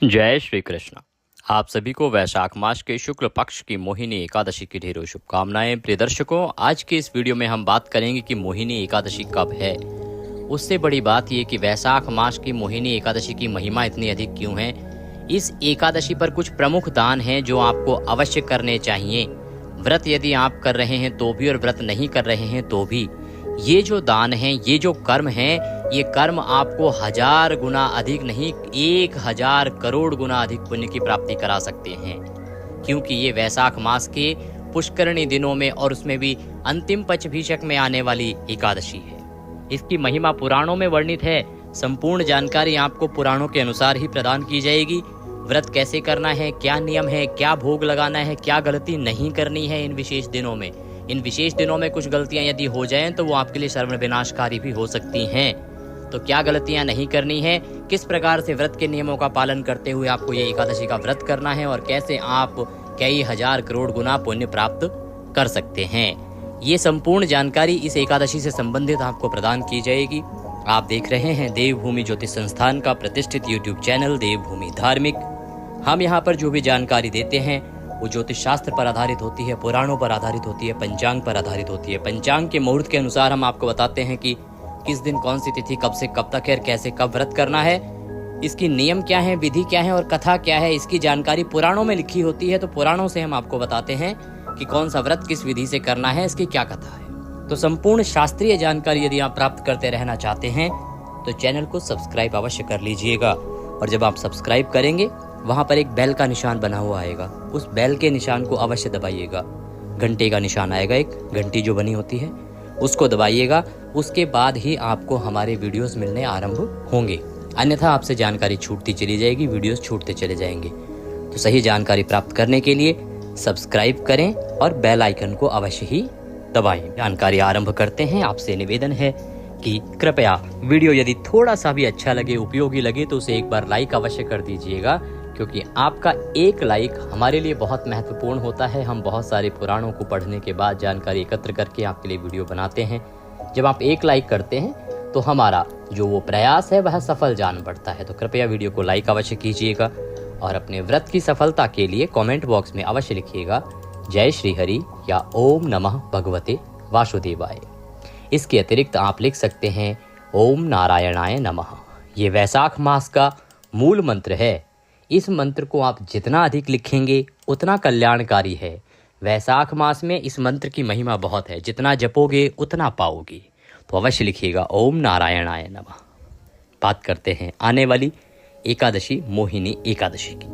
जय श्री कृष्ण। आप सभी को वैशाख मास के शुक्ल पक्ष की मोहिनी एकादशी की ढेरों शुभकामनाएं। प्रिय दर्शकों, आज के इस वीडियो में हम बात करेंगे कि मोहिनी एकादशी कब है। उससे बड़ी बात यह कि वैशाख मास की मोहिनी एकादशी की महिमा इतनी अधिक क्यों है। इस एकादशी पर कुछ प्रमुख दान हैं जो आपको अवश्य करने चाहिए। व्रत यदि आप कर रहे हैं तो भी और व्रत नहीं कर रहे हैं तो भी ये जो दान हैं, ये जो कर्म हैं, ये कर्म आपको 1000 गुना अधिक नहीं 1000 करोड़ गुना अधिक पुण्य की प्राप्ति करा सकते हैं। क्योंकि ये वैशाख मास के पुष्करणी दिनों में और उसमें भी अंतिम पचभीषक में आने वाली एकादशी है। इसकी महिमा पुराणों में वर्णित है। संपूर्ण जानकारी आपको पुराणों के अनुसार ही प्रदान की जाएगी। व्रत कैसे करना है, क्या नियम है, क्या भोग लगाना है, क्या गलती नहीं करनी है इन विशेष दिनों में। इन विशेष दिनों में कुछ गलतियां यदि हो जाएं तो वो आपके लिए सर्व विनाशकारी भी हो सकती हैं। तो क्या गलतियां नहीं करनी है, किस प्रकार से व्रत के नियमों का पालन करते हुए आपको ये एकादशी का व्रत करना है और कैसे आप कई 1000 करोड़ गुना पुण्य प्राप्त कर सकते हैं, ये संपूर्ण जानकारी इस एकादशी से संबंधित आपको प्रदान की जाएगी। आप देख रहे हैं देवभूमि ज्योतिष संस्थान का प्रतिष्ठित यूट्यूब चैनल देवभूमि धार्मिक। हम यहाँ पर जो भी जानकारी देते हैं वो ज्योतिष शास्त्र पर आधारित होती है, पुराणों पर आधारित होती है, पंचांग पर आधारित होती है। पंचांग के मुहूर्त के अनुसार हम आपको बताते हैं कि किस दिन कौन सी तिथि कब से कब तक है, कैसे कब व्रत करना है, इसकी नियम क्या है, विधि क्या है और कथा क्या है, इसकी जानकारी पुराणों में लिखी होती है। तो पुराणों से हम आपको बताते हैं कि कौन सा व्रत किस विधि से करना है, इसकी क्या कथा है। तो संपूर्ण शास्त्रीय जानकारी यदि आप प्राप्त करते रहना चाहते हैं तो चैनल को सब्सक्राइब अवश्य कर लीजिएगा। और जब आप सब्सक्राइब करेंगे वहां पर एक बेल का निशान बना हुआ आएगा, उस बेल के निशान को अवश्य दबाइएगा। घंटे का निशान आएगा, एक घंटी जो बनी होती है उसको दबाइएगा। उसके बाद ही आपको हमारे वीडियोस मिलने आरंभ होंगे, अन्यथा आपसे जानकारी छूटती चली जाएगी, वीडियोस छूटते चले जाएंगे। तो सही जानकारी प्राप्त करने के लिए सब्सक्राइब करें और बेल आइकन को अवश्य ही दबाएं। जानकारी आरंभ करते हैं। आपसे निवेदन है कि कृपया वीडियो यदि थोड़ा सा भी अच्छा लगे, उपयोगी लगे तो उसे एक बार लाइक अवश्य कर दीजिएगा, क्योंकि आपका एक लाइक हमारे लिए बहुत महत्वपूर्ण होता है। हम बहुत सारे पुराणों को पढ़ने के बाद जानकारी एकत्र करके आपके लिए वीडियो बनाते हैं। जब आप एक लाइक करते हैं तो हमारा जो वो प्रयास है वह सफल जान पड़ता है। तो कृपया वीडियो को लाइक अवश्य कीजिएगा और अपने व्रत की सफलता के लिए कमेंट बॉक्स में अवश्य लिखिएगा जय श्री हरि या ओम नमः भगवते वासुदेवाय। इसके अतिरिक्त आप लिख सकते हैं ओम नारायणाय नमः। ये वैशाख मास का मूल मंत्र है। इस मंत्र को आप जितना अधिक लिखेंगे उतना कल्याणकारी है। वैशाख मास में इस मंत्र की महिमा बहुत है, जितना जपोगे उतना पाओगे। तो अवश्य लिखिएगा ओम नारायणाय नमः। बात करते हैं आने वाली एकादशी मोहिनी एकादशी की।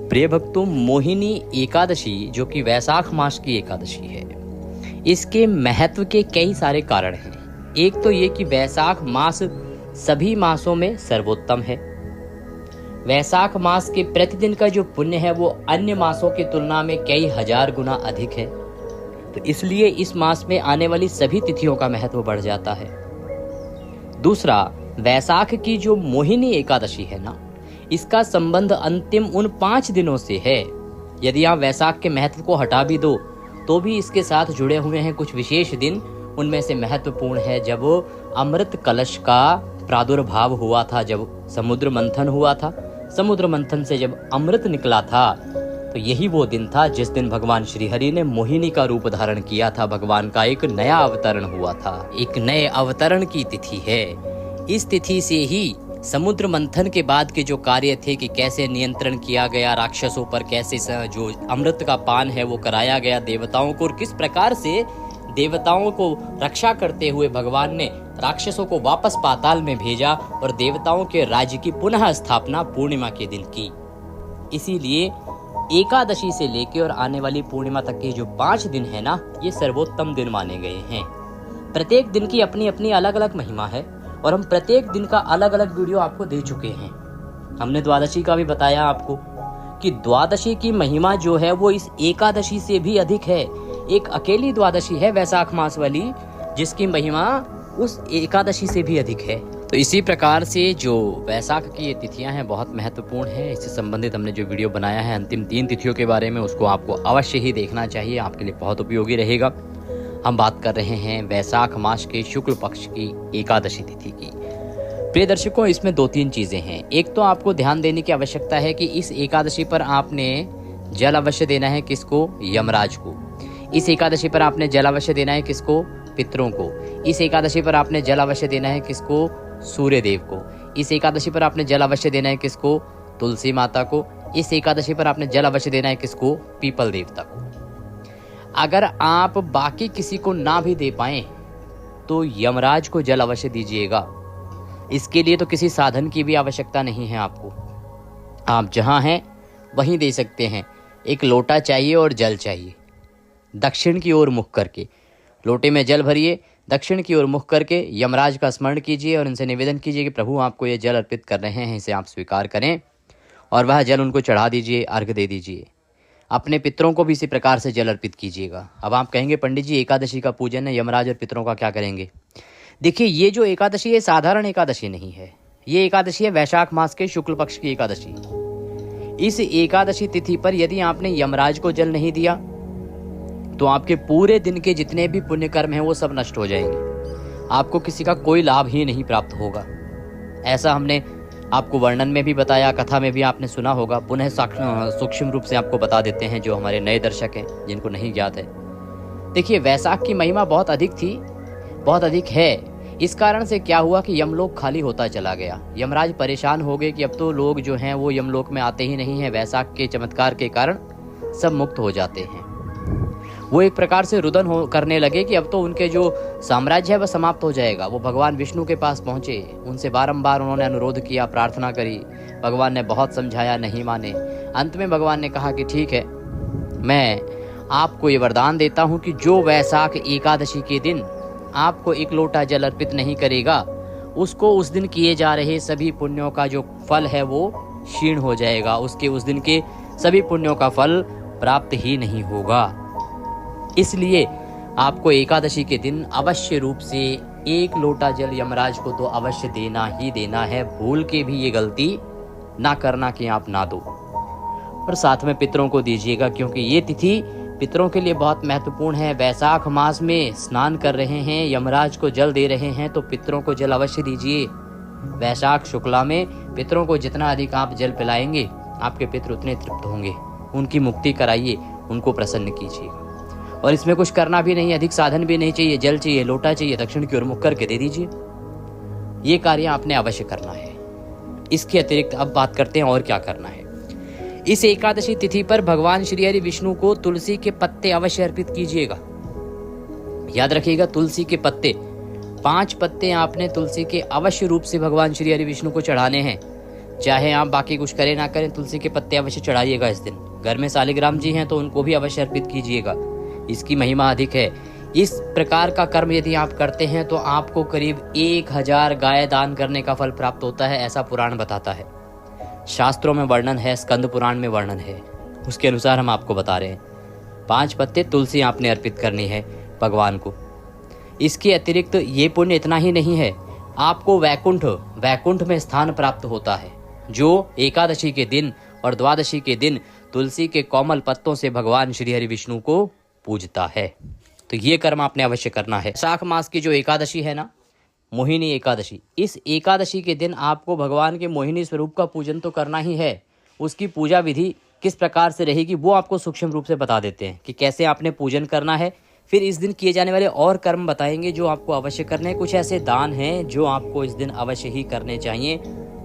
प्रिय भक्तों, मोहिनी एकादशी जो कि वैशाख मास की एकादशी है, इसके महत्व के कई सारे कारण हैं। एक तो ये कि वैशाख मास सभी मासों में सर्वोत्तम है। वैशाख मास के प्रतिदिन का जो पुण्य है वो अन्य मासों की तुलना में कई 1000 गुना अधिक है। तो इसलिए इस मास में आने वाली सभी तिथियों का महत्व बढ़ जाता है। दूसरा, वैशाख की जो मोहिनी एकादशी है ना, इसका संबंध अंतिम उन 5 दिनों से है। यदि आप वैशाख के महत्व को हटा भी दो तो भी इसके साथ जुड़े हुए हैं कुछ विशेष दिन। उनमें से महत्वपूर्ण है जब अमृत कलश का प्रादुर्भाव हुआ था, जब समुद्र मंथन हुआ था। समुद्र मंथन से जब अमृत निकला था तो यही वो दिन था जिस दिन भगवान श्री हरि ने मोहिनी का रूप धारण किया था। भगवान का एक नया अवतरण हुआ था, एक नए अवतरण की तिथि है। इस तिथि से ही समुद्र मंथन के बाद के जो कार्य थे कि कैसे नियंत्रण किया गया राक्षसों पर, कैसे जो अमृत का पान है वो कराया गया देवताओं को, और किस प्रकार से देवताओं को रक्षा करते हुए भगवान ने राक्षसों को वापस पाताल में भेजा और देवताओं के राज्य की पुनः स्थापना पूर्णिमा के दिन की। इसीलिए एकादशी से लेकर और आने वाली पूर्णिमा तक के जो 5 दिन है ना, ये सर्वोत्तम दिन माने गए हैं। प्रत्येक दिन की अपनी अपनी अलग अलग महिमा है और हम प्रत्येक दिन का अलग अलग वीडियो आपको दे चुके हैं। हमने द्वादशी का भी बताया आपको कि द्वादशी की महिमा जो है वो इस एकादशी से भी अधिक है। एक अकेली द्वादशी है वैशाख मास वाली, जिसकी महिमा उस एकादशी से भी अधिक है। तो इसी प्रकार से जो वैशाख की ये तिथियां हैं बहुत महत्वपूर्ण है। इससे संबंधित हमने जो वीडियो बनाया है अंतिम 3 तिथियों के बारे में, उसको आपको अवश्य ही देखना चाहिए, आपके लिए बहुत उपयोगी रहेगा। हम बात कर रहे हैं वैशाख मास के शुक्ल पक्ष की एकादशी तिथि की। प्रिय दर्शकों, इसमें 2-3 चीजें हैं। एक तो आपको ध्यान देने की आवश्यकता है कि इस एकादशी पर आपने जल अवश्य देना है। किसको? यमराज को। इस एकादशी पर आपने जल अवश्य देना है। किसको? पितरों को। इस एकादशी पर आपने जल अवश्य देना है। किसको? सूर्य देव को। इस एकादशी पर आपने जल अवश्य देना है। किसको? तुलसी माता को। इस एकादशी पर आपने जल अवश्य देना है। किसको? पीपल देवता को। अगर आप बाकी किसी को ना भी दे पाए तो यमराज को जल अवश्य दीजिएगा। इसके लिए तो किसी साधन की भी आवश्यकता नहीं है आपको, आप जहां हैं वहीं दे सकते हैं। एक लोटा चाहिए और जल चाहिए। दक्षिण की ओर मुख करके लोटे में जल भरिए, दक्षिण की ओर मुख करके यमराज का स्मरण कीजिए और इनसे निवेदन कीजिए कि प्रभु आपको ये जल अर्पित कर रहे हैं, इसे आप स्वीकार करें, और वह जल उनको चढ़ा दीजिए, अर्घ दे दीजिए। अपने पितरों को भी इसी प्रकार से जल अर्पित कीजिएगा। अब आप कहेंगे पंडित जी एकादशी का पूजन है, यमराज और पितरों का क्या करेंगे? देखिए, ये जो एकादशी है साधारण एकादशी नहीं है। ये एकादशी है वैशाख मास के शुक्ल पक्ष की एकादशी। इस एकादशी तिथि पर यदि आपने यमराज को जल नहीं दिया तो आपके पूरे दिन के जितने भी पुण्य कर्म हैं वो सब नष्ट हो जाएंगे। आपको किसी का कोई लाभ ही नहीं प्राप्त होगा। ऐसा हमने आपको वर्णन में भी बताया, कथा में भी आपने सुना होगा। पुनः सूक्ष्म रूप से आपको बता देते हैं जो हमारे नए दर्शक हैं, जिनको नहीं ज्ञात है। देखिए, वैशाख की महिमा बहुत अधिक थी, बहुत अधिक है। इस कारण से क्या हुआ कि यमलोक खाली होता चला गया। यमराज परेशान हो गए कि अब तो लोग जो हैं वो यमलोक में आते ही नहीं हैं। वैशाख के चमत्कार के कारण सब मुक्त हो जाते हैं। वो एक प्रकार से रुदन करने लगे कि अब तो उनके जो साम्राज्य है वह समाप्त हो जाएगा। वो भगवान विष्णु के पास पहुंचे, उनसे बारंबार उन्होंने अनुरोध किया, प्रार्थना करी। भगवान ने बहुत समझाया, नहीं माने। अंत में भगवान ने कहा कि ठीक है, मैं आपको ये वरदान देता हूँ कि जो वैशाख एकादशी के दिन आपको एक लोटा जल अर्पित नहीं करेगा, उसको उस दिन किए जा रहे सभी पुण्यों का जो फल है वो क्षीण हो जाएगा। उसके उस दिन के सभी पुण्यों का फल प्राप्त ही नहीं होगा। इसलिए आपको एकादशी के दिन अवश्य रूप से एक लोटा जल यमराज को तो अवश्य देना ही देना है। भूल के भी ये गलती ना करना कि आप ना दो। और साथ में पितरों को दीजिएगा, क्योंकि ये तिथि पितरों के लिए बहुत महत्वपूर्ण है। वैशाख मास में स्नान कर रहे हैं, यमराज को जल दे रहे हैं, तो पितरों को जल अवश्य दीजिए। वैशाख शुक्ला में पितरों को जितना अधिक आप जल पिलाएंगे, आपके पितर उतने तृप्त होंगे। उनकी मुक्ति कराइए, उनको प्रसन्न कीजिएगा। और इसमें कुछ करना भी नहीं, अधिक साधन भी नहीं चाहिए। जल चाहिए, लोटा चाहिए, दक्षिण की ओर मुख करके दे दीजिए। ये कार्य आपने अवश्य करना है। इसके अतिरिक्त अब बात करते हैं और क्या करना है। इस एकादशी तिथि पर भगवान श्री हरि विष्णु को तुलसी के पत्ते अवश्य अर्पित कीजिएगा। याद रखिएगा, तुलसी के पत्ते 5 पत्ते आपने तुलसी के अवश्य रूप से भगवान श्री हरि विष्णु को चढ़ाने हैं। चाहे आप बाकी कुछ करें ना करें, तुलसी के पत्ते अवश्य चढ़ाइएगा इस दिन। घर में शालिग्राम जी हैं तो उनको भी अवश्य अर्पित कीजिएगा। इसकी महिमा अधिक है। इस प्रकार का कर्म यदि आप करते हैं तो आपको करीब 1000 गाय दान करने का फल प्राप्त होता है, ऐसा पुराण बताता है। शास्त्रों में वर्णन है, स्कंद पुराण में वर्णन है, उसके अनुसार हम आपको बता रहे हैं। 5 पत्ते तुलसी आपने अर्पित करनी है भगवान को। इसके अतिरिक्त ये पुण्य इतना ही नहीं है, आपको वैकुंठ में स्थान प्राप्त होता है, जो एकादशी के दिन और द्वादशी के दिन तुलसी के कोमल पत्तों से भगवान श्री हरि विष्णु को पूजता है। तो ये कर्म आपने अवश्य करना है। वैशाख मास की जो एकादशी है ना, मोहिनी एकादशी, इस एकादशी के दिन आपको भगवान के मोहिनी स्वरूप का पूजन तो करना ही है। उसकी पूजा विधि किस प्रकार से रहेगी वो आपको सूक्ष्म रूप से बता देते हैं कि कैसे आपने पूजन करना है। फिर इस दिन किए जाने वाले और कर्म बताएंगे जो आपको अवश्य करने हैं। कुछ ऐसे दान हैं जो आपको इस दिन अवश्य ही करने चाहिए।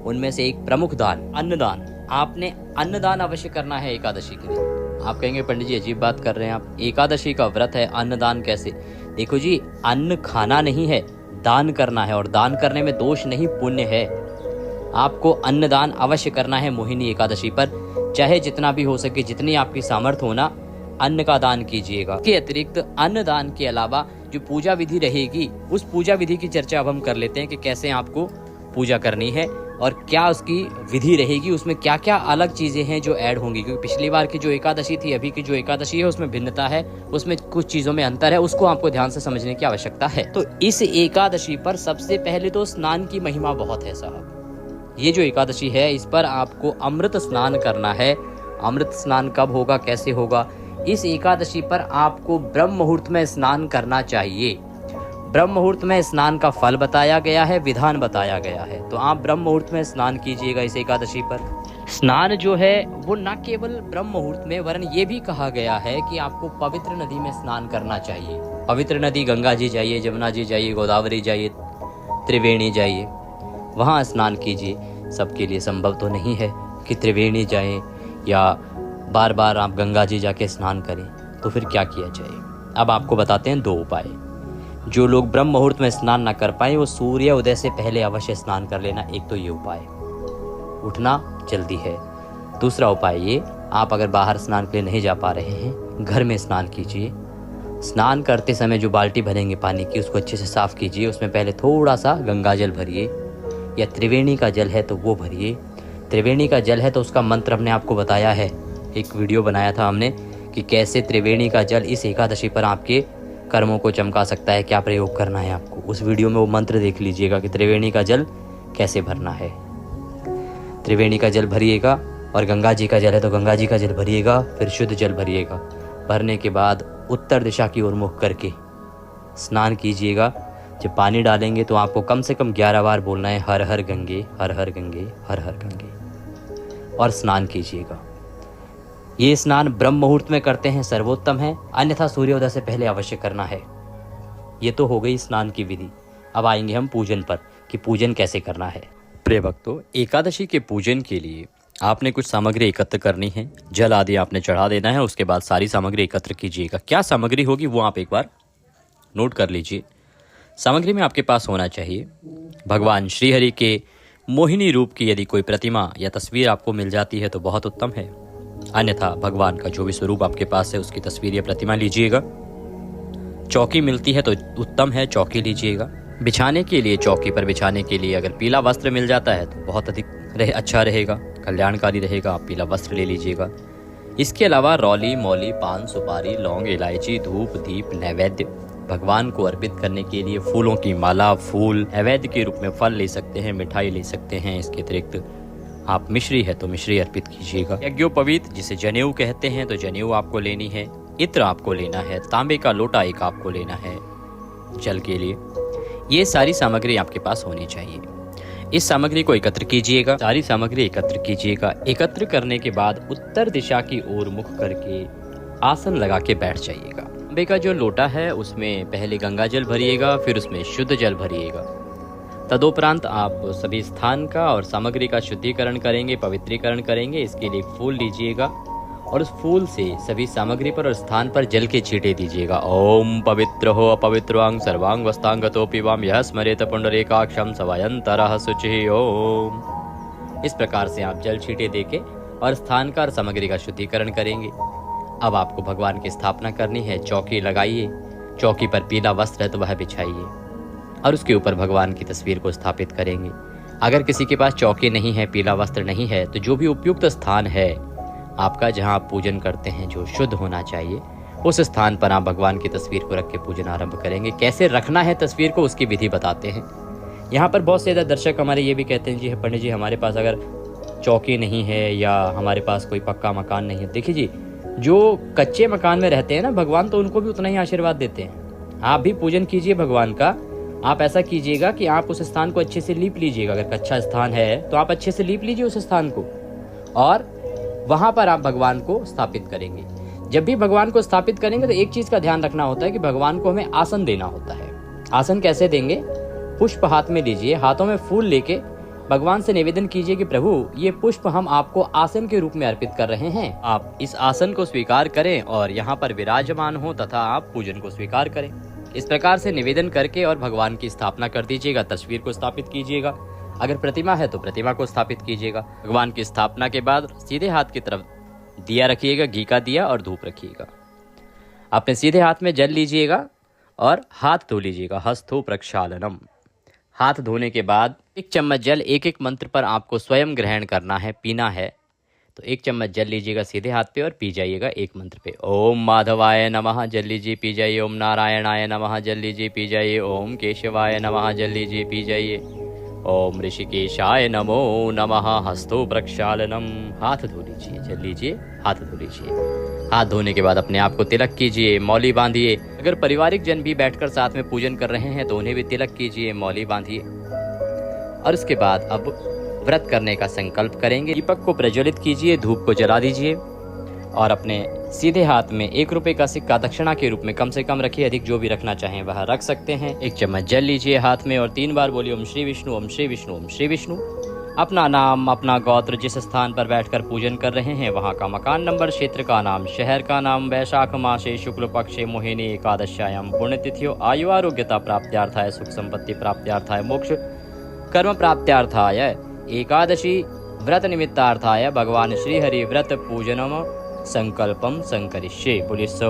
उनमें से एक प्रमुख दान, अन्नदान। आपने अन्नदान अवश्य करना है एकादशी के दिन। आप कहेंगे पंडित जी अजीब बात कर रहे हैं आप, एकादशी का व्रत है, अन्नदान कैसे? देखो जी, अन्न खाना नहीं है, दान करना है। और दान करने में दोष नहीं, पुण्य है। आपको अन्नदान अवश्य करना है मोहिनी एकादशी पर। चाहे जितना भी हो सके, जितनी आपकी सामर्थ्य होना, अन्न का दान कीजिएगा। इसके अतिरिक्त अन्नदान के अलावा जो पूजा विधि रहेगी, उस पूजा विधि की चर्चा अब हम कर लेते हैं कि कैसे आपको पूजा करनी है और क्या उसकी विधि रहेगी, उसमें क्या क्या अलग चीजें हैं जो ऐड होंगी। क्योंकि पिछली बार की जो एकादशी थी, अभी की जो एकादशी है, उसमें भिन्नता है, उसमें कुछ चीजों में अंतर है, उसको आपको ध्यान से समझने की आवश्यकता है। तो इस एकादशी पर सबसे पहले तो स्नान की महिमा बहुत है साहब। ये जो एकादशी है, इस पर आपको अमृत स्नान करना है। अमृत स्नान कब होगा, कैसे होगा? इस एकादशी पर आपको ब्रह्म मुहूर्त में स्नान करना चाहिए। ब्रह्म मुहूर्त में स्नान का फल बताया गया है, विधान बताया गया है। तो आप ब्रह्म मुहूर्त में स्नान कीजिएगा इस एकादशी पर। स्नान जो है वो न केवल ब्रह्म मुहूर्त में, वरन ये भी कहा गया है कि आपको पवित्र नदी में स्नान करना चाहिए। पवित्र नदी गंगा जी जाइए, जमुना जी जाइए, गोदावरी जाइए, त्रिवेणी जाइए, वहाँ स्नान कीजिए। सबके लिए संभव तो नहीं है कि त्रिवेणी जाएं या बार बार आप गंगा जी जाके स्नान करें, तो फिर क्या किया जाए। अब आपको बताते हैं 2 उपाय। जो लोग ब्रह्म मुहूर्त में स्नान ना कर पाए, वो सूर्य उदय से पहले अवश्य स्नान कर लेना। एक तो ये उपाय, उठना जल्दी है। दूसरा उपाय ये, आप अगर बाहर स्नान के लिए नहीं जा पा रहे हैं, घर में स्नान कीजिए। स्नान करते समय जो बाल्टी भरेंगे पानी की, उसको अच्छे से साफ कीजिए। उसमें पहले थोड़ा सा गंगा जल भरिए, या त्रिवेणी का जल है तो वो भरिए। त्रिवेणी का जल है तो उसका मंत्र हमने आपको बताया है, एक वीडियो बनाया था हमने कि कैसे त्रिवेणी का जल इस एकादशी पर आपके कर्मों को चमका सकता है, क्या प्रयोग करना है आपको। उस वीडियो में वो मंत्र देख लीजिएगा कि त्रिवेणी का जल कैसे भरना है। त्रिवेणी का जल भरिएगा, और गंगा जी का जल है तो गंगा जी का जल भरिएगा, फिर शुद्ध जल भरिएगा। भरने के बाद उत्तर दिशा की ओर मुख करके स्नान कीजिएगा। जब पानी डालेंगे तो आपको कम से कम 11 बार बोलना है, हर हर गंगे, हर हर गंगे, हर हर गंगे, और स्नान कीजिएगा। ये स्नान ब्रह्म मुहूर्त में करते हैं सर्वोत्तम है, अन्यथा सूर्योदय से पहले अवश्य करना है। ये तो हो गई स्नान की विधि। अब आएंगे हम पूजन पर कि पूजन कैसे करना है। प्रिय भक्तों, एकादशी के पूजन के लिए आपने कुछ सामग्री एकत्र करनी है। जल आदि आपने चढ़ा देना है। उसके बाद सारी सामग्री एकत्र कीजिएगा। क्या सामग्री होगी वो आप एक बार नोट कर लीजिए। सामग्री में आपके पास होना चाहिए भगवान श्रीहरि के मोहिनी रूप की यदि कोई प्रतिमा या तस्वीर आपको मिल जाती है तो बहुत उत्तम है, अन्यथा भगवान का जो भी स्वरूप आपके पास है उसकी तस्वीर या प्रतिमा लीजिएगा। चौकी मिलती है तो उत्तम है, चौकी लीजिएगा। बिछाने के लिए, चौकी पर बिछाने के लिए अगर पीला वस्त्र मिल जाता है तो बहुत अच्छा रहेगा, कल्याणकारी रहेगा। आप पीला वस्त्र ले लीजिएगा। इसके अलावा रौली, मौली, पान, सुपारी, लौंग, इलायची, धूप, दीप, नैवेद्य, भगवान को अर्पित करने के लिए फूलों की माला, फूल, नैवेद्य के रूप में फल ले सकते हैं, मिठाई ले सकते हैं। इसके अतिरिक्त आप मिश्री है तो मिश्री अर्पित कीजिएगा। यज्ञोपवीत जिसे जनेऊ कहते हैं तो जनेऊ आपको लेनी है। इत्र आपको लेना है। तांबे का लोटा एक आपको लेना है जल के लिए। ये सारी सामग्री आपके पास होनी चाहिए। इस सामग्री को एकत्र कीजिएगा। सारी सामग्री एकत्र कीजिएगा। एकत्र करने के बाद उत्तर दिशा की ओर मुख करके आसन लगा के बैठ जाइएगा। तांबे का जो लोटा है उसमें पहले गंगा जल भरिएगा, फिर उसमें शुद्ध जल भरिएगा। तदोपरांत आप सभी स्थान का और सामग्री का शुद्धिकरण करेंगे, पवित्रीकरण करेंगे। इसके लिए फूल लीजिएगा और उस फूल से सभी सामग्री पर और स्थान पर जल के छींटे दीजिएगा। ओम पवित्र हो अपवित्रवांग सर्वांग वस्तांगतोपि वाम यह स्मरेत पुंडरीकाक्षं सवयंतरः शुचिः ओम। इस प्रकार से आप जल छींटे देके और स्थान का और सामग्री का शुद्धिकरण करेंगे। अब आपको भगवान की स्थापना करनी है। चौकी लगाइए। चौकी पर पीला वस्त्र है तो वह बिछाइए और उसके ऊपर भगवान की तस्वीर को स्थापित करेंगे। अगर किसी के पास चौकी नहीं है, पीला वस्त्र नहीं है, तो जो भी उपयुक्त स्थान है आपका, जहां आप पूजन करते हैं, जो शुद्ध होना चाहिए, उस स्थान पर आप भगवान की तस्वीर को रख के पूजन आरंभ करेंगे। कैसे रखना है तस्वीर को उसकी विधि बताते हैं। यहाँ पर बहुत से ज़्यादा दर्शक हमारे ये भी कहते हैं, जी पंडित जी हमारे पास अगर चौकी नहीं है या हमारे पास कोई पक्का मकान नहीं है। देखिए जी, जो कच्चे मकान में रहते हैं ना, भगवान तो उनको भी उतना ही आशीर्वाद देते हैं। आप भी पूजन कीजिए भगवान का। आप ऐसा कीजिएगा कि आप उस स्थान को अच्छे से लीप लीजिएगा। अगर कच्चा स्थान है तो आप अच्छे से लीप लीजिए उस स्थान को, और वहां पर आप भगवान को स्थापित करेंगे। जब भी भगवान को स्थापित करेंगे तो एक चीज का ध्यान रखना होता है कि भगवान को हमें आसन देना होता है। आसन कैसे देंगे? पुष्प हाथ में लीजिए, हाथों में फूल लेके भगवान से निवेदन कीजिए कि प्रभु ये पुष्प हम आपको आसन के रूप में अर्पित कर रहे हैं। आप इस आसन को स्वीकार करें और यहाँ पर विराजमान हो तथा आप पूजन को स्वीकार करें। इस प्रकार से निवेदन करके और भगवान की स्थापना कर दीजिएगा। तस्वीर को स्थापित कीजिएगा। अगर प्रतिमा है तो प्रतिमा को स्थापित कीजिएगा। भगवान की स्थापना के बाद सीधे हाथ की तरफ दिया रखिएगा, घी का दिया, और धूप रखिएगा। अपने सीधे हाथ में जल लीजिएगा और हाथ धो लीजिएगा। हस्तो प्रक्षालनम। हाथ धोने के बाद 1 चम्मच जल एक एक मंत्र पर आपको स्वयं ग्रहण करना है, पीना है। तो 1 चम्मच जल लीजिएगा सीधे हाथ पे और पी जाइएगा एक मंत्र पे। ओम माधवाय नमः जल लीजिए, पी जाइए। ओम नारायणाय नमः जल लीजिए, पी जाइए। ओम केशवाय नमः जल लीजिए, पी जाइए। ओम ऋषिकेशाय नमो नमः। हस्तो प्रक्षालनम, हाथ धो लीजिए, चल लीजिए, हाथ धो लीजिए। हाथ धोने के बाद अपने आप को तिलक कीजिए, मौली बांधिए। अगर पारिवारिक जन भी बैठकर साथ में पूजन कर रहे हैं तो उन्हें भी तिलक कीजिए, मौली बांधिए। और उसके बाद अब व्रत करने का संकल्प करेंगे। दीपक को प्रज्वलित कीजिए, धूप को जला दीजिए और अपने सीधे हाथ में 1 रुपए का सिक्का दक्षिणा के रूप में कम से कम रखिए, अधिक जो भी रखना चाहें वह रख सकते हैं। 1 चम्मच जल लीजिए हाथ में और 3 बार बोलिए ओम श्री विष्णु, ओम श्री विष्णु, ओम श्री विष्णु। अपना नाम, अपना गोत्र, जिस स्थान पर बैठकर पूजन कर रहे हैं वहां का मकान नंबर, क्षेत्र का नाम, शहर का नाम, वैशाख मासे शुक्ल पक्षे मोहिनी एकादश्यायाम पुण्यतिथियो, आयु आरोग्यता प्राप्त्यार्थाय, सुख संपत्ति प्राप्त्यार्थाय, मोक्ष कर्म प्राप्त्यार्थाय, एकादशी व्रत निमित्तार्थाय भगवान श्री हरि व्रत पूजनम संकल्पम संकरिष्ये। बोले सौ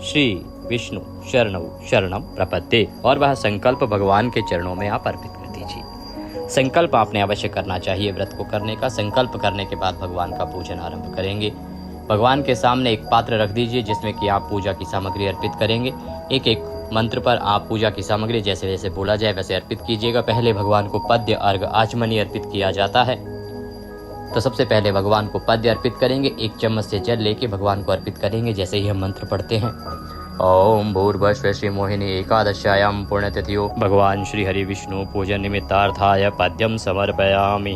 श्री विष्णु शरणौ शरणम प्रपद्ये। और वह संकल्प भगवान के चरणों में आप अर्पित कर दीजिए। संकल्प आपने अवश्य करना चाहिए व्रत को करने का। संकल्प करने के बाद भगवान का पूजन आरंभ करेंगे। भगवान के सामने एक पात्र रख दीजिए जिसमें कि आप पूजा की सामग्री अर्पित करेंगे। एक एक मंत्र पर आप पूजा की सामग्री जैसे जैसे बोला जाए वैसे अर्पित कीजिएगा। पहले भगवान को पद्य, अर्घ, आचमनी अर्पित किया जाता है। तो सबसे पहले भगवान को पद्य अर्पित करेंगे। 1 चम्मच से जल लेके भगवान को अर्पित करेंगे जैसे ही हम मंत्र पढ़ते हैं। ओम भूर्भुवः श्री मोहिनी एकादश्यायाम पुण्यतिथियो भगवान श्री हरि विष्णु पूजन निमित्तार्थाय पद्यम समर्पयामि।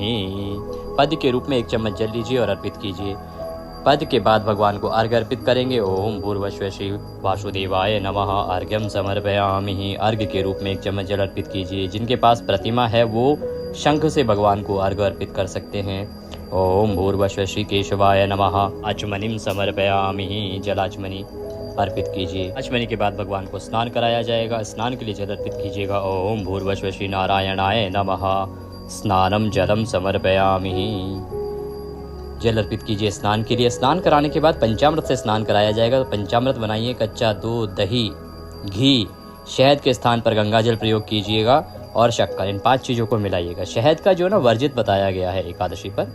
पद्य के रूप में 1 चम्मच जल लीजिए और अर्पित कीजिए। पद के बाद भगवान को अर्घ्य अर्पित करेंगे। ओम भूर्भुवः श्री वासुदेवाय नमः अर्घ्यम समर्पयामि। अर्घ्य के रूप में 1 चम्मच जल अर्पित कीजिए। जिनके पास प्रतिमा है वो शंख से भगवान को अर्घ्य अर्पित कर सकते हैं। ओम भूर्भुवः श्री केशवाय नमः आचमनीम समर्पयामि। जलाचमनी अर्पित कीजिए। आचमनी के बाद भगवान को स्नान कराया जाएगा। स्नान के लिए जल अर्पित कीजिएगा। ओम भूर्भुवः श्री नारायणाय नमः स्नानम जलम समर्पयामि। जल अर्पित कीजिए स्नान के लिए। स्नान कराने के बाद पंचामृत से स्नान कराया जाएगा। तो पंचामृत बनाइए, कच्चा दूध, दही, घी, शहद के स्थान पर गंगा जल प्रयोग कीजिएगा और शक्कर, इन 5 चीज़ों को मिलाइएगा। शहद का जो ना वर्जित बताया गया है एकादशी पर,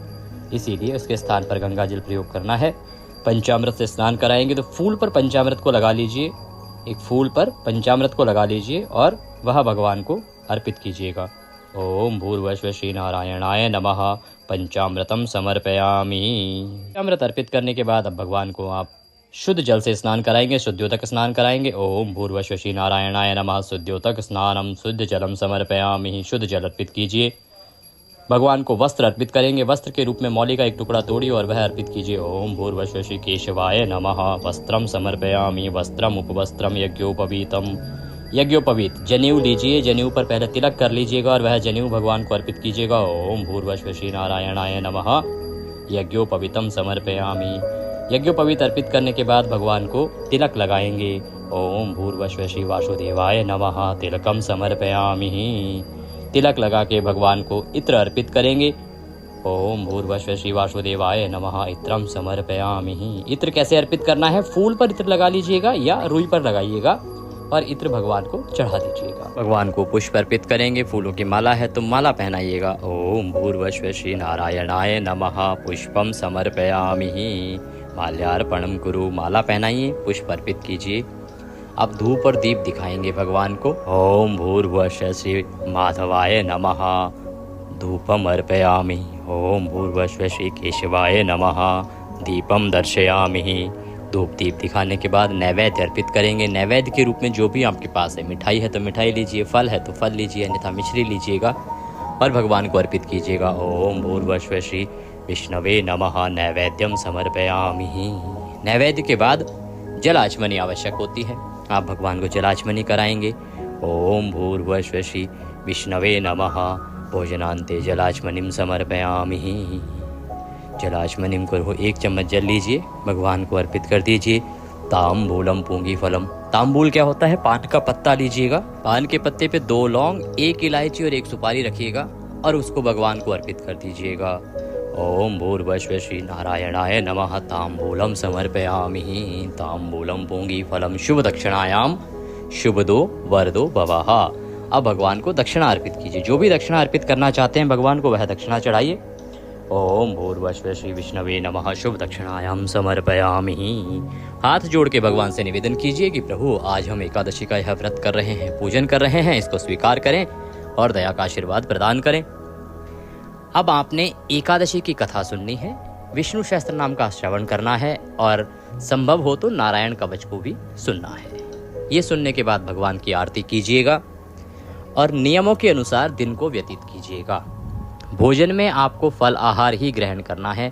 इसीलिए उसके स्थान पर गंगा जल प्रयोग करना है। पंचामृत से स्नान कराएंगे तो फूल पर पंचामृत को लगा लीजिए। एक फूल पर पंचामृत को लगा लीजिए और वह भगवान को अर्पित कीजिएगा। ओम भूर्भुवः श्री नारायणाय नमः पंचामृतम समर्पयामि। पंचामृत अर्पित करने के बाद अब भगवान को आप शुद्ध जल से स्नान कराएंगे, शुद्ध्योतक स्नान कराएंगे। ओम भूर्भुवः श्री नारायणाय नमः शुद्ध्योतक स्नानम शुद्ध जलम समर्पयामि। शुद्ध जल अर्पित कीजिए। भगवान को वस्त्र अर्पित करेंगे। वस्त्र के रूप में मौली का एक टुकड़ा तोड़िए और वह अर्पित कीजिए। ओम भूर्भुवः श्री केशवाय नमः वस्त्रम समर्पयामि। वस्त्रम उपवस्त्रम यज्ञोपवीतम। यज्ञोपवीत जनेऊ लीजिए। जनेऊ पर पहले तिलक कर लीजिएगा और वह जनेऊ भगवान को अर्पित कीजिएगा। ओम भूर्भुवः श्री नारायणाय नमः यज्ञोपवीतम समर्पयामि। यज्ञोपवीत अर्पित करने के बाद भगवान को तिलक लगाएंगे। ओम भूर्भुवः श्री वासुदेवाय नमः तिलकम समर्पयामि। तिलक लगा के भगवान को इत्र अर्पित करेंगे। ओम भूर्भुवः श्री वासुदेवाय नमः इत्रम समर्पयामि। इत्र कैसे अर्पित करना है? फूल पर इत्र लगा लीजिएगा या रुई पर लगाइएगा और इत्र भगवान को चढ़ा दीजिएगा। भगवान को पुष्प अर्पित करेंगे। फूलों की माला है तो माला पहनाइएगा। ओम भूर्भुवः श्री नारायणाय नमः पुष्पम समर्पयामि। माल्यार्पणम कुरु। माला पहनाइए, पुष्प अर्पित कीजिए। अब धूप और दीप दिखाएंगे भगवान को। ओम भूर्भुवः श्री माधवाय नमः धूपम अर्पयामि। ओम भूर्भुवः श्री केशवाय नमः दीपम दर्शयामि। धूप दीप दिखाने के बाद नैवेद्य अर्पित करेंगे। नैवेद्य के रूप में जो भी आपके पास है, मिठाई है तो मिठाई लीजिए, फल है तो फल लीजिए, अन्यथा मिश्री लीजिएगा और भगवान को अर्पित कीजिएगा। ओम भूर्भुवः श्री विष्णवे नमः नैवेद्यम समर्पयामि। नैवेद्य के बाद जलाचमनी आवश्यक होती है। आप भगवान को जलाचमनी कराएंगे। ओम भूर्भुवः श्री विष्णवे नमः भोजनान्ते जलाचमनीम समर्पयामि। जलाचमनीम करो। 1 चम्मच जल लीजिए, भगवान को अर्पित कर दीजिए। ताम्बूलम पूंगी फलम। ताम्बूल क्या होता है? पान का पत्ता लीजिएगा। पान के पत्ते पे 2 लौंग, 1 इलायची और 1 सुपारी रखिएगा और उसको भगवान को अर्पित कर दीजिएगा। ओम भूर्भुवः श्री नारायणाय नमः ताम्बूलम समर्पयामि। ताम्बूलम पूंगी फलम शुभ दक्षिणायाम शुभ दो वरदो भवः। अब भगवान को दक्षिणा अर्पित कीजिए। जो भी दक्षिणा अर्पित करना चाहते हैं भगवान को वह दक्षिणा चढ़ाइए। ओम भूर्भुवः श्री विष्णवे नमः शुभ दक्षिणायाम समर्पयामि। हाथ जोड़ के भगवान से निवेदन कीजिए कि प्रभु आज हम एकादशी का यह व्रत कर रहे हैं, पूजन कर रहे हैं, इसको स्वीकार करें और दया का आशीर्वाद प्रदान करें। अब आपने एकादशी की कथा सुननी है, विष्णु सहस्त्र नाम का श्रवण करना है और संभव हो तो नारायण कवच को भी सुनना है। ये सुनने के बाद भगवान की आरती कीजिएगा और नियमों के अनुसार दिन को व्यतीत कीजिएगा। भोजन में आपको फल आहार ही ग्रहण करना है।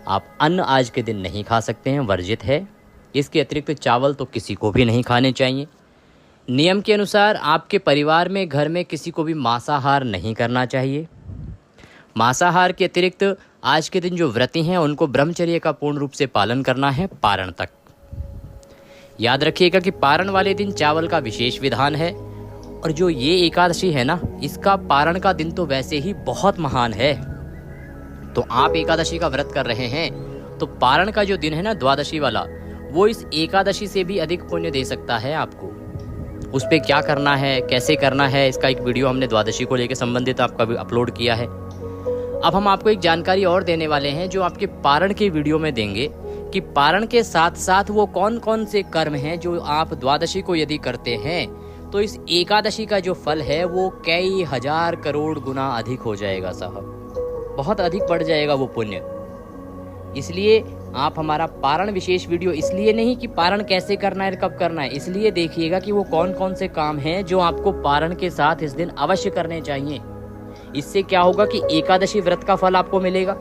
आप अन्न आज के दिन नहीं खा सकते हैं, वर्जित है। इसके अतिरिक्त चावल तो किसी को भी नहीं खाने चाहिए। नियम के अनुसार आपके परिवार में, घर में किसी को भी मांसाहार नहीं करना चाहिए। मांसाहार के अतिरिक्त आज के दिन जो व्रती हैं उनको ब्रह्मचर्य का पूर्ण रूप से पालन करना है पारण तक। याद रखिएगा कि पारण वाले दिन चावल का विशेष विधान है। और जो ये एकादशी है ना, इसका पारण का दिन तो वैसे ही बहुत महान है। तो आप एकादशी का व्रत कर रहे हैं तो पारण का जो दिन है ना, द्वादशी वाला, वो इस एकादशी से भी अधिक पुण्य दे सकता है आपको। उस पे क्या करना है, कैसे करना है, इसका एक वीडियो हमने द्वादशी को लेकर संबंधित आपका भी अपलोड किया है। अब हम आपको एक जानकारी और देने वाले हैं जो आपके पारण के वीडियो में देंगे कि पारण के साथ साथ वो कौन कौन से कर्म हैं जो आप द्वादशी को यदि करते हैं तो इस एकादशी का जो फल है वो कई हजार करोड़ गुना अधिक हो जाएगा साहब, बहुत अधिक बढ़ जाएगा वो पुण्य। इसलिए आप हमारा पारण विशेष वीडियो इसलिए नहीं कि पारण कैसे करना है, कब करना है, इसलिए देखिएगा कि वो कौन कौन से काम हैं जो आपको पारण के साथ इस दिन अवश्य करने चाहिए। इससे क्या होगा कि एकादशी व्रत का फल आपको मिलेगा,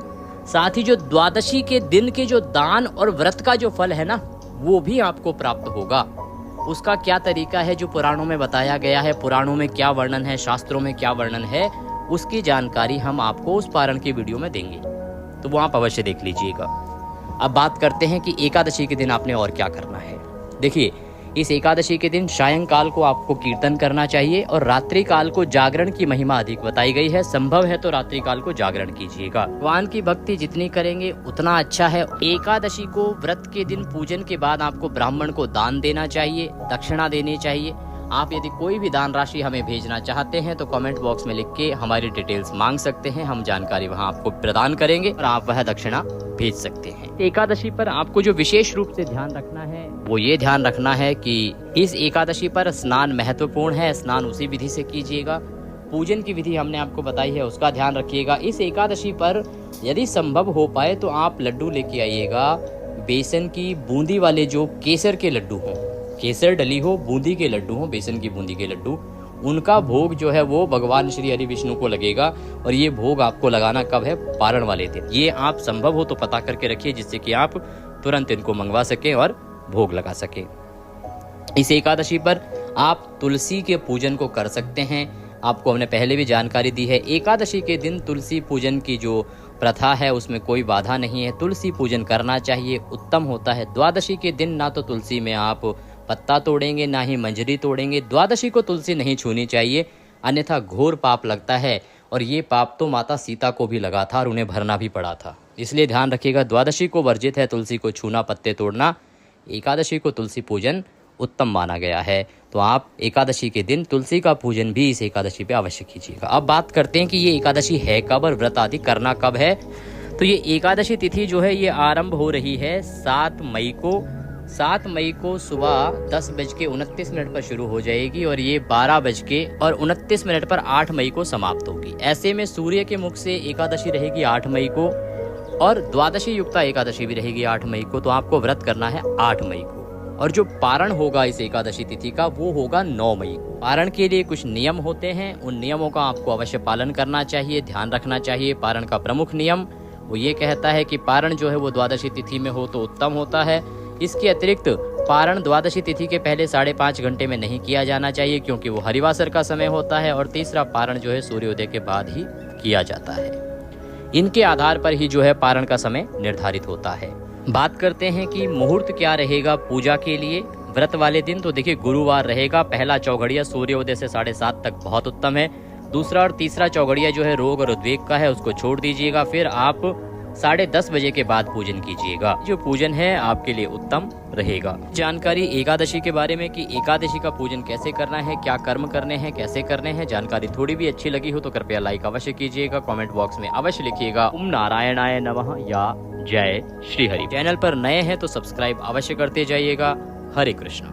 साथ ही जो द्वादशी के दिन के जो दान और व्रत का जो फल है ना, वो भी आपको प्राप्त होगा। उसका क्या तरीका है जो पुराणों में बताया गया है, पुराणों में क्या वर्णन है, शास्त्रों में क्या वर्णन है, उसकी जानकारी हम आपको उस पारण के वीडियो में देंगे, तो वो आप अवश्य देख लीजिएगा। अब बात करते हैं कि एकादशी के दिन आपने और क्या करना है। देखिए, इस एकादशी के दिन सायंकाल को आपको कीर्तन करना चाहिए और रात्रि काल को जागरण की महिमा अधिक बताई गई है। संभव है तो रात्रि काल को जागरण कीजिएगा। भगवान की भक्ति जितनी करेंगे उतना अच्छा है। एकादशी को व्रत के दिन पूजन के बाद आपको ब्राह्मण को दान देना चाहिए, दक्षिणा देनी चाहिए। आप यदि कोई भी दान राशि हमें भेजना चाहते हैं तो कमेंट बॉक्स में लिख के हमारी डिटेल्स मांग सकते हैं, हम जानकारी वहां आपको प्रदान करेंगे और आप वह दक्षिणा भेज सकते हैं। एकादशी पर आपको जो विशेष रूप से ध्यान रखना है वो ये ध्यान रखना है कि इस एकादशी पर स्नान महत्वपूर्ण है। स्नान उसी विधि से कीजिएगा। पूजन की विधि हमने आपको बताई है, उसका ध्यान रखिएगा। इस एकादशी पर यदि संभव हो पाए तो आप लड्डू लेके आइएगा, बेसन की बूंदी वाले जो केसर के लड्डू हों, केसर डली हो, बूंदी के लड्डू हो, बेसन की बूंदी के लड्डू, उनका भोग जो है वो भगवान श्री हरि विष्णु को लगेगा। और ये भोग आपको लगाना कब है? पारण वाले दिन। ये आप संभव हो तो पता करके रखिए जिससे कि आप तुरंत इनको मंगवा सके और भोग लगा सके। इस एकादशी पर आप तुलसी के पूजन को कर सकते हैं। आपको हमने पहले भी जानकारी दी है, एकादशी के दिन तुलसी पूजन की जो प्रथा है उसमें कोई बाधा नहीं है। तुलसी पूजन करना चाहिए, उत्तम होता है। द्वादशी के दिन ना तो तुलसी में आप पत्ता तोड़ेंगे ना ही मंजरी तोड़ेंगे। द्वादशी को तुलसी नहीं छूनी चाहिए, अन्यथा घोर पाप लगता है। और ये पाप तो माता सीता को भी लगा था और उन्हें भरना भी पड़ा था। इसलिए ध्यान रखिएगा, द्वादशी को वर्जित है तुलसी को छूना, पत्ते तोड़ना। एकादशी को तुलसी पूजन उत्तम माना गया है। तो आप एकादशी के दिन तुलसी का पूजन भी इस एकादशी पे अवश्य कीजिएगा। अब बात करते हैं कि ये एकादशी है कब और व्रत आदि करना कब है। तो ये एकादशी तिथि जो है ये आरंभ हो रही है 7 मई को सुबह 10:29 पर शुरू हो जाएगी और ये 12:29 पर 8 मई को समाप्त होगी। ऐसे में सूर्य के मुख से एकादशी रहेगी 8 मई को और द्वादशी युक्ता एकादशी भी रहेगी 8 मई को। तो आपको व्रत करना है 8 मई को। और जो पारण होगा इस एकादशी तिथि का वो होगा 9 मई को। पारण के लिए कुछ नियम होते हैं, उन नियमों का आपको अवश्य पालन करना चाहिए, ध्यान रखना चाहिए। पारण का प्रमुख नियम वो ये कहता है कि पारण जो है वो द्वादशी तिथि में हो तो उत्तम होता है। इसके अतिरिक्त पारण द्वादशी तिथि के पहले 5.5 घंटे में नहीं किया जाना चाहिए क्योंकि वो हरिवासर का समय होता है। और तीसरा पारण जो है सूर्योदय के बाद ही किया जाता है। इनके आधार पर ही जो है पारण का समय निर्धारित होता है। बात करते हैं कि मुहूर्त क्या रहेगा पूजा के लिए व्रत वाले दिन। तो देखिए, गुरुवार रहेगा। पहला चौघड़िया सूर्योदय से 7:30 तक बहुत उत्तम है। दूसरा और तीसरा चौघड़िया जो है रोग और उद्वेग का है, उसको छोड़ दीजिएगा। फिर आप 10:30 बजे के बाद पूजन कीजिएगा। जो पूजन है आपके लिए उत्तम रहेगा। जानकारी एकादशी के बारे में कि एकादशी का पूजन कैसे करना है, क्या कर्म करने हैं, कैसे करने हैं, जानकारी थोड़ी भी अच्छी लगी हो तो कृपया लाइक अवश्य कीजिएगा। कमेंट बॉक्स में अवश्य लिखिएगा ओम नारायणाय नमः या जय श्री हरि। चैनल पर नए हैं तो सब्सक्राइब अवश्य करते जाइएगा। हरे कृष्ण।